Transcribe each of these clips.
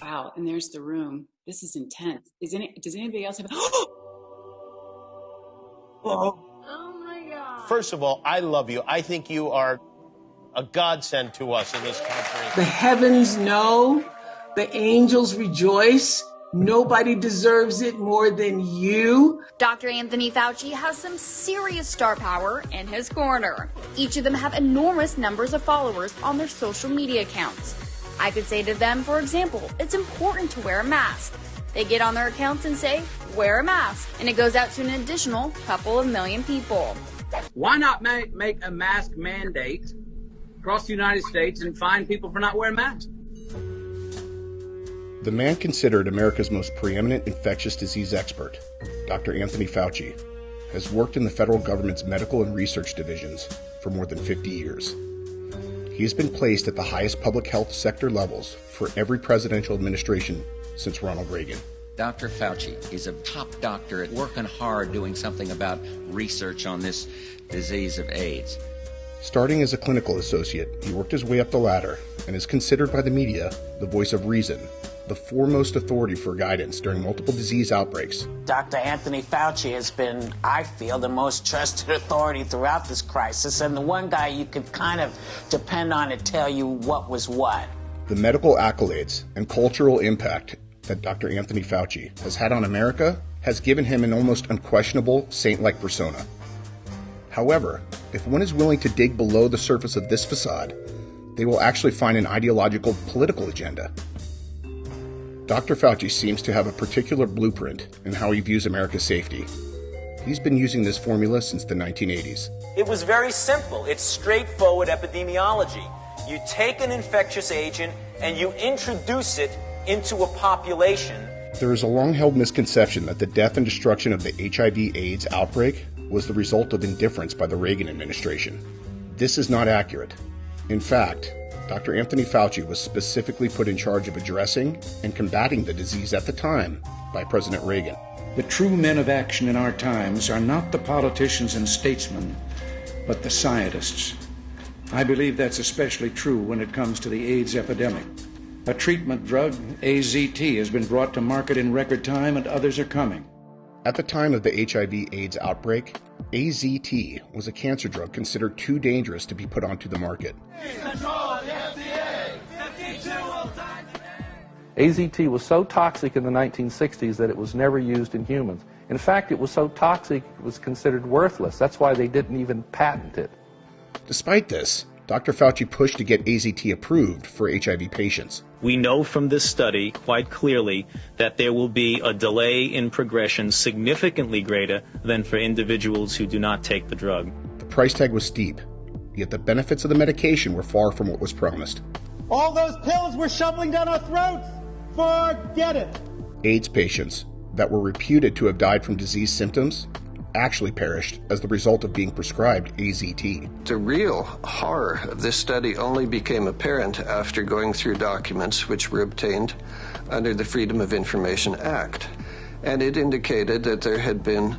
Wow, and there's the room. This is intense. Does anybody else have Oh my God. First of all, I love you. I think you are a godsend to us in this country. The heavens know, the angels rejoice. Nobody deserves it more than you. Dr. Anthony Fauci has some serious star power in his corner. Each of them have enormous numbers of followers on their social media accounts. I could say to them, for example, it's important to wear a mask. They get on their accounts and say, wear a mask, and it goes out to an additional couple of million people. Why not make a mask mandate across the United States and fine people for not wearing masks? The man considered America's most preeminent infectious disease expert, Dr. Anthony Fauci, has worked in the federal government's medical and research divisions for more than 50 years. He has been placed at the highest public health sector levels for every presidential administration since Ronald Reagan. Dr. Fauci is a top doctor working hard doing something about research on this disease of AIDS. Starting as a clinical associate, he worked his way up the ladder and is considered by the media the voice of reason, the foremost authority for guidance during multiple disease outbreaks. Dr. Anthony Fauci has been, I feel, the most trusted authority throughout this crisis, and the one guy you could kind of depend on to tell you what was what. The medical accolades and cultural impact that Dr. Anthony Fauci has had on America has given him an almost unquestionable saint-like persona. However, if one is willing to dig below the surface of this facade, they will actually find an ideological political agenda. Dr. Fauci seems to have a particular blueprint in how he views America's safety. He's been using this formula since the 1980s. It was very simple. It's straightforward epidemiology. You take an infectious agent and you introduce it into a population. There is a long-held misconception that the death and destruction of the HIV/AIDS outbreak was the result of indifference by the Reagan administration. This is not accurate. In fact, Dr. Anthony Fauci was specifically put in charge of addressing and combating the disease at the time by President Reagan. The true men of action in our times are not the politicians and statesmen, but the scientists. I believe that's especially true when it comes to the AIDS epidemic. A treatment drug, AZT, has been brought to market in record time, and others are coming. At the time of the HIV/AIDS outbreak, AZT was a cancer drug considered too dangerous to be put onto the market. AZT was so toxic in the 1960s that it was never used in humans. In fact, it was so toxic it was considered worthless. That's why they didn't even patent it. Despite this, Dr. Fauci pushed to get AZT approved for HIV patients. We know from this study quite clearly that there will be a delay in progression significantly greater than for individuals who do not take the drug. The price tag was steep, yet the benefits of the medication were far from what was promised. All those pills we're shoveling down our throats? Forget it! AIDS patients that were reputed to have died from disease symptoms actually perished as the result of being prescribed AZT. The real horror of this study only became apparent after going through documents which were obtained under the Freedom of Information Act. And it indicated that there had been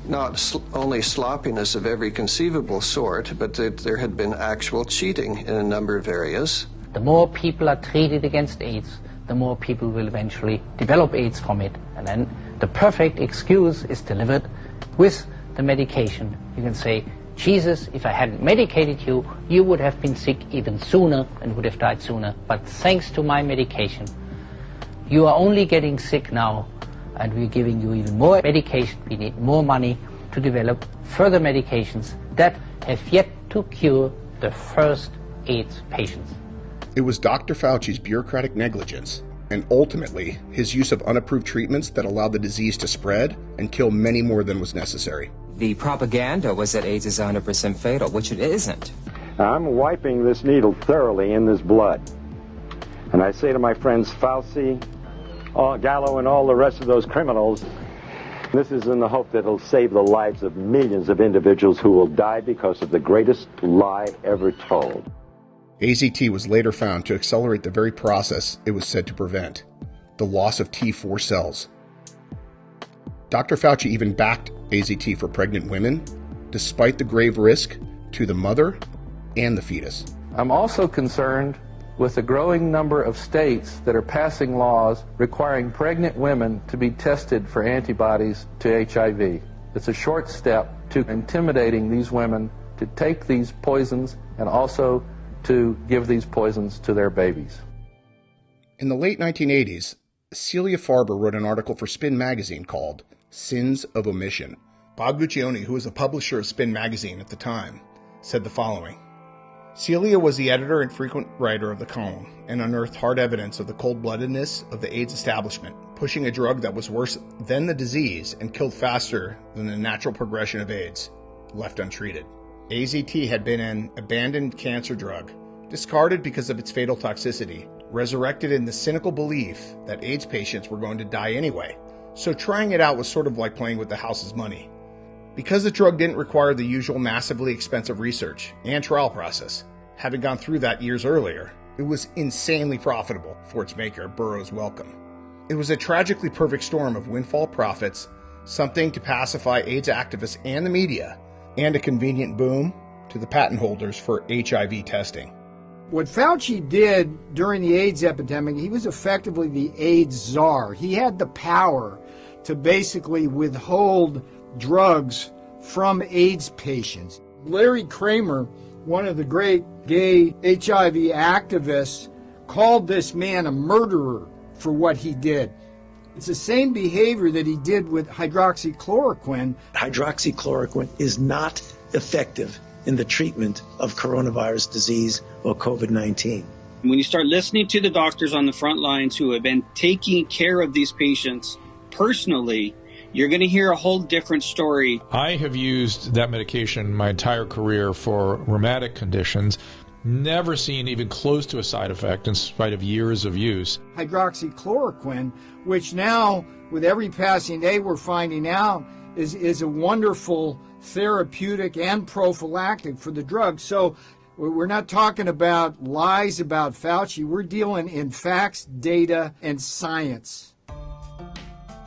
not only sloppiness of every conceivable sort, but that there had been actual cheating in a number of areas. The more people are treated against AIDS, the more people will eventually develop AIDS from it. And then the perfect excuse is delivered with the medication. You can say, Jesus, if I hadn't medicated you, you would have been sick even sooner and would have died sooner. But thanks to my medication, you are only getting sick now, and we're giving you even more medication. We need more money to develop further medications that have yet to cure the first AIDS patients. It was Dr. Fauci's bureaucratic negligence and ultimately his use of unapproved treatments that allowed the disease to spread and kill many more than was necessary. The propaganda was that AIDS is 100% fatal, which it isn't. I'm wiping this needle thoroughly in this blood. And I say to my friends Fauci, Gallo, and all the rest of those criminals, this is in the hope that it'll save the lives of millions of individuals who will die because of the greatest lie ever told. AZT was later found to accelerate the very process it was said to prevent, the loss of T4 cells. Dr. Fauci even backed AZT for pregnant women, despite the grave risk to the mother and the fetus. I'm also concerned with a growing number of states that are passing laws requiring pregnant women to be tested for antibodies to HIV. It's a short step to intimidating these women to take these poisons and also to give these poisons to their babies. In the late 1980s, Celia Farber wrote an article for Spin magazine called Sins of Omission. Bob Guccione, who was a publisher of Spin magazine at the time, said the following. Celia was the editor and frequent writer of the column and unearthed hard evidence of the cold-bloodedness of the AIDS establishment, pushing a drug that was worse than the disease and killed faster than the natural progression of AIDS, left untreated. AZT had been an abandoned cancer drug, discarded because of its fatal toxicity, resurrected in the cynical belief that AIDS patients were going to die anyway, so trying it out was sort of like playing with the house's money. Because the drug didn't require the usual massively expensive research and trial process, having gone through that years earlier, it was insanely profitable for its maker, Burroughs Wellcome. It was a tragically perfect storm of windfall profits, something to pacify AIDS activists and the media, and a convenient boom to the patent holders for HIV testing. What Fauci did during the AIDS epidemic, he was effectively the AIDS czar. He had the power to basically withhold drugs from AIDS patients. Larry Kramer, one of the great gay HIV activists, called this man a murderer for what he did. It's the same behavior that he did with hydroxychloroquine. Hydroxychloroquine is not effective in the treatment of coronavirus disease or COVID-19. When you start listening to the doctors on the front lines who have been taking care of these patients personally, you're going to hear a whole different story. I have used that medication my entire career for rheumatic conditions. Never seen even close to a side effect in spite of years of use. Hydroxychloroquine, which now, with every passing day we're finding out, is a wonderful therapeutic and prophylactic for the drug. So we're not talking about lies about Fauci. We're dealing in facts, data, and science.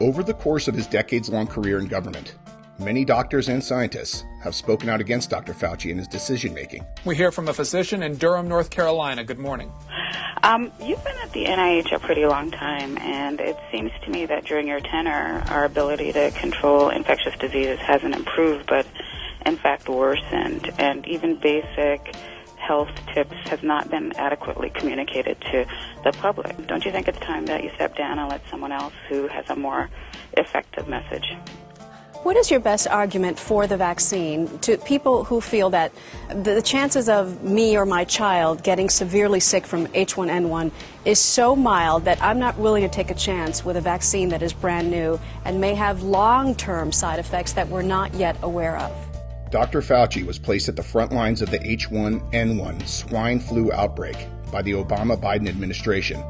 Over the course of his decades-long career in government, many doctors and scientists have spoken out against Dr. Fauci and his decision-making. We hear from a physician in Durham, North Carolina. Good morning. You've been at the NIH a pretty long time, and it seems to me that during your tenure, our ability to control infectious diseases hasn't improved, but in fact worsened, and even basic health tips have not been adequately communicated to the public. Don't you think it's time that you step down and let someone else who has a more effective message? What is your best argument for the vaccine to people who feel that the chances of me or my child getting severely sick from H1N1 is so mild that I'm not willing to take a chance with a vaccine that is brand new and may have long-term side effects that we're not yet aware of? Dr. Fauci was placed at the front lines of the H1N1 swine flu outbreak by the Obama-Biden administration.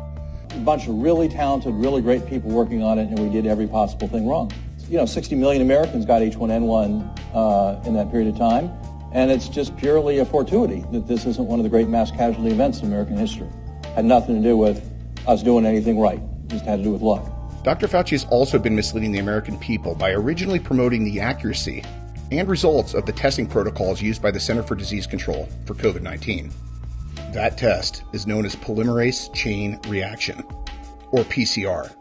A bunch of really talented, really great people working on it, and we did every possible thing wrong. 60 million Americans got H1N1 in that period of time, and it's just purely a fortuity that this isn't one of the great mass casualty events in American history. Had nothing to do with us doing anything right. It just had to do with luck. Dr. Fauci has also been misleading the American people by originally promoting the accuracy and results of the testing protocols used by the Center for Disease Control for COVID-19. That test is known as polymerase chain reaction, or PCR.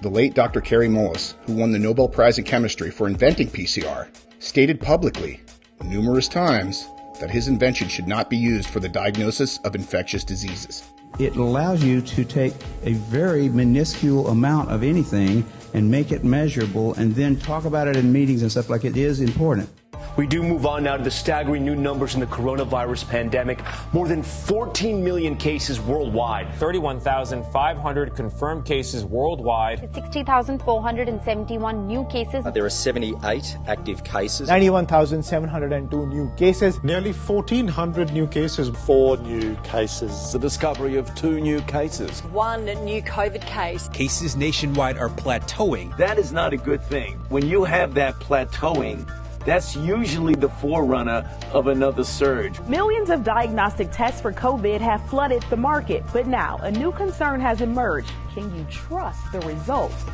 The late Dr. Kary Mullis, who won the Nobel Prize in Chemistry for inventing PCR, stated publicly numerous times that his invention should not be used for the diagnosis of infectious diseases. It allows you to take a very minuscule amount of anything and make it measurable and then talk about it in meetings and stuff like it is important. We do move on now to the staggering new numbers in the coronavirus pandemic. More than 14 million cases worldwide. 31,500 confirmed cases worldwide. 60,471 new cases. There are 78 active cases. 91,702 new cases. Nearly 1,400 new cases. 4 new cases. The discovery of 2 new cases. 1 new COVID case. Cases nationwide are plateauing. That is not a good thing. When you have that plateauing, that's usually the forerunner of another surge. Millions of diagnostic tests for COVID have flooded the market, but now a new concern has emerged. Can you trust the results?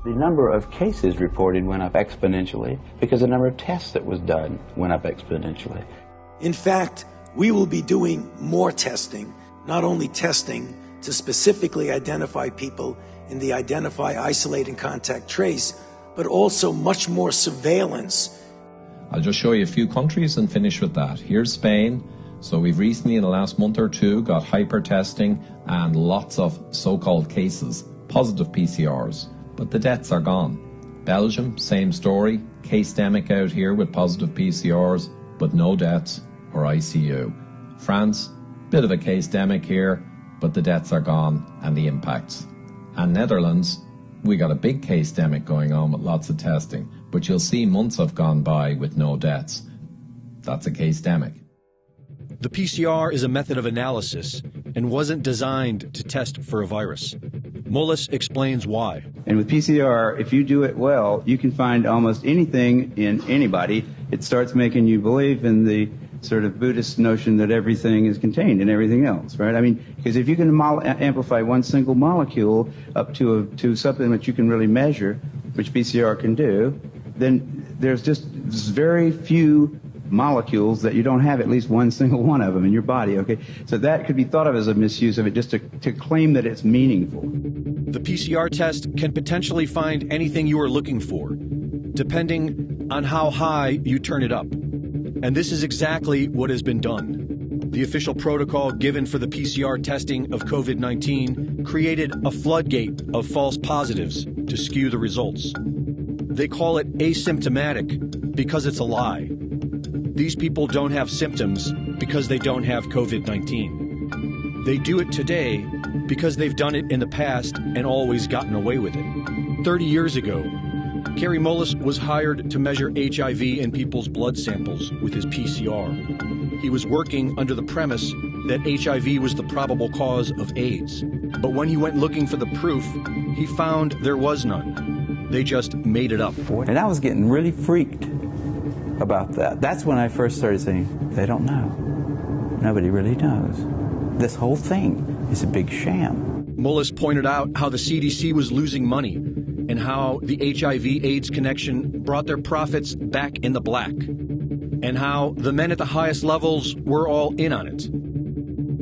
The number of cases reported went up exponentially because the number of tests that was done went up exponentially. In fact, We will be doing more testing, not only testing to specifically identify people in the identify, isolate, and contact trace, but also much more surveillance. I'll just show you a few countries and finish with that. Here's Spain. So we've recently, in the last month or two, got hyper testing and lots of so-called cases, positive PCRs, but the deaths are gone. Belgium, same story, case-demic out here with positive PCRs, but no deaths or ICU. France, bit of a case-demic here, but the deaths are gone and the impacts. And Netherlands, we got a big case-demic going on with lots of testing, but you'll see months have gone by with no deaths. That's a case-demic. The PCR is a method of analysis and wasn't designed to test for a virus. Mullis explains why. And with PCR, if you do it well, you can find almost anything in anybody. It starts making you believe in the sort of Buddhist notion that everything is contained in everything else, right? I mean, because if you can amplify one single molecule up to something that you can really measure, which PCR can do, then there's just very few molecules that you don't have at least one single one of them in your body, okay? So that could be thought of as a misuse of it, just to claim that it's meaningful. The PCR test can potentially find anything you are looking for, depending on how high you turn it up. And this is exactly what has been done. The official protocol given for the PCR testing of COVID-19 created a floodgate of false positives to skew the results. They call it asymptomatic because it's a lie. These people don't have symptoms because they don't have COVID-19. They do it today because they've done it in the past and always gotten away with it. 30 years ago, Kary Mullis was hired to measure HIV in people's blood samples with his PCR. He was working under the premise that HIV was the probable cause of AIDS. But when he went looking for the proof, he found there was none. They just made it up. And I was getting really freaked about that. That's when I first started saying, they don't know. Nobody really knows. This whole thing is a big sham. Mullis pointed out how the CDC was losing money and how the HIV-AIDS connection brought their profits back in the black, and how the men at the highest levels were all in on it.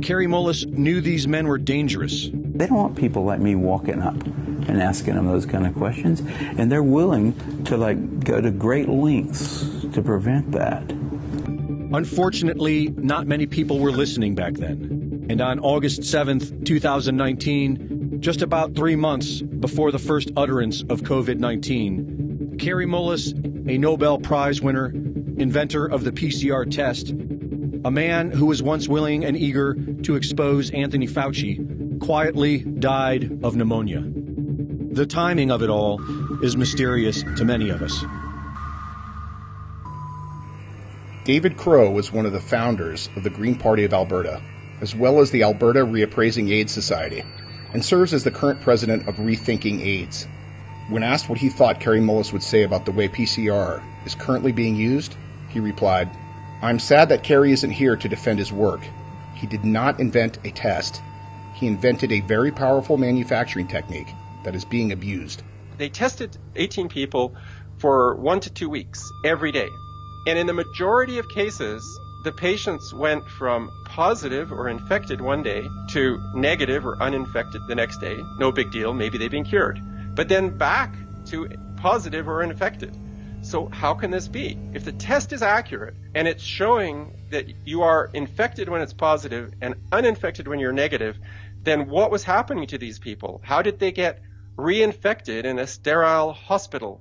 Kary Mullis knew these men were dangerous. They don't want people like me walking up and asking them those kind of questions, and they're willing to go to great lengths to prevent that. Unfortunately, not many people were listening back then. And on August 7th, 2019, just about 3 months before the first utterance of COVID-19, Kary Mullis, a Nobel Prize winner, inventor of the PCR test, a man who was once willing and eager to expose Anthony Fauci, quietly died of pneumonia. The timing of it all is mysterious to many of us. David Crow was one of the founders of the Green Party of Alberta, as well as the Alberta Reappraising AIDS Society, and serves as the current president of Rethinking AIDS. When asked what he thought Kary Mullis would say about the way PCR is currently being used, he replied, "I'm sad that Kary isn't here to defend his work. He did not invent a test. He invented a very powerful manufacturing technique that is being abused." They tested 18 people for 1 to 2 weeks every day. And in the majority of cases, the patients went from positive or infected one day to negative or uninfected the next day. No big deal, maybe they've been cured. But then back to positive or infected. So how can this be? If the test is accurate and it's showing that you are infected when it's positive and uninfected when you're negative, then what was happening to these people? How did they get reinfected in a sterile hospital?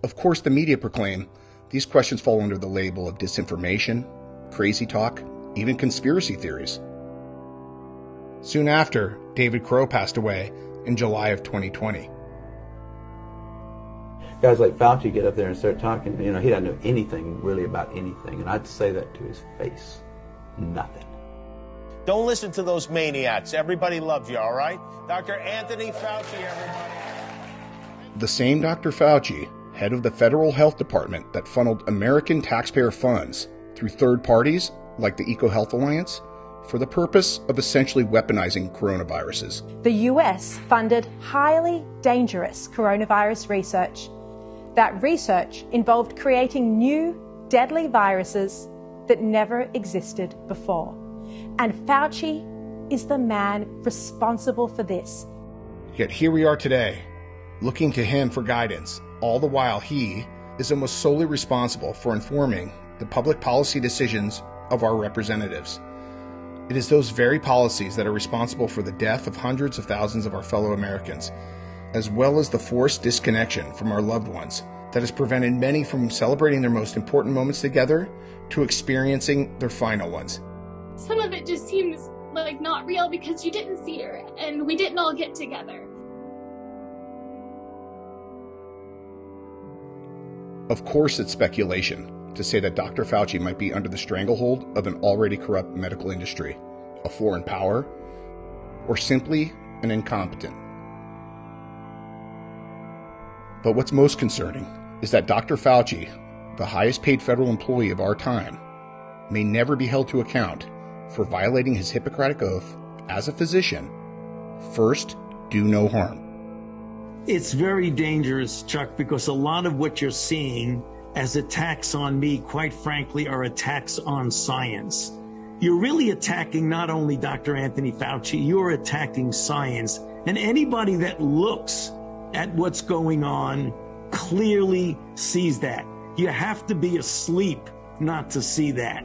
Of course, the media proclaim these questions fall under the label of disinformation, crazy talk, even conspiracy theories. Soon after, David Crow passed away in July of 2020. Guys like Fauci get up there and start talking, he doesn't know anything really about anything, and I'd say that to his face. Nothing. Don't listen to those maniacs. Everybody loves you, all right? Dr. Anthony Fauci, everybody. The same Dr. Fauci, head of the federal health department that funneled American taxpayer funds through third parties like the EcoHealth Alliance for the purpose of essentially weaponizing coronaviruses. The US funded highly dangerous coronavirus research. That research involved creating new deadly viruses that never existed before. And Fauci is the man responsible for this. Yet here we are today, looking to him for guidance, all the while he is almost solely responsible for informing the public policy decisions of our representatives. It is those very policies that are responsible for the death of hundreds of thousands of our fellow Americans, as well as the forced disconnection from our loved ones that has prevented many from celebrating their most important moments together to experiencing their final ones. Some of it just seems like not real because you didn't see her and we didn't all get together. Of course, it's speculation to say that Dr. Fauci might be under the stranglehold of an already corrupt medical industry, a foreign power, or simply an incompetent. But what's most concerning is that Dr. Fauci, the highest paid federal employee of our time, may never be held to account for violating his Hippocratic oath as a physician. First, do no harm. It's very dangerous, Chuck, because a lot of what you're seeing as attacks on me, quite frankly, are attacks on science. You're really attacking not only Dr. Anthony Fauci, you're attacking science. And anybody that looks at what's going on clearly sees that. You have to be asleep not to see that.